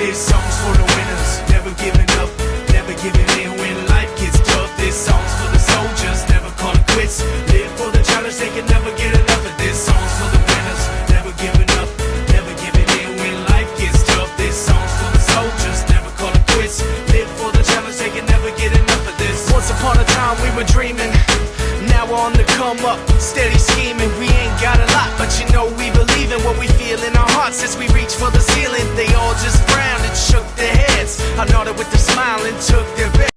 This song's for the winners, never giving up, never giving in when life gets tough. This song's for the soldiers, never calling quits. Live for the challenge, they can never get enough of this. Song's for the winners, never giving up, never giving in when life gets tough. This song's for the soldiers, never calling quits. Live for the challenge, they can never get enough of this. Once upon a time we were dreaming, now we're on the come up, steady scheming. We ain't got a lot, but you know we believe in what we feel in our hearts. As we reach for the ceiling, they all just frowned and shook their heads. I nodded with a smile and took their bets.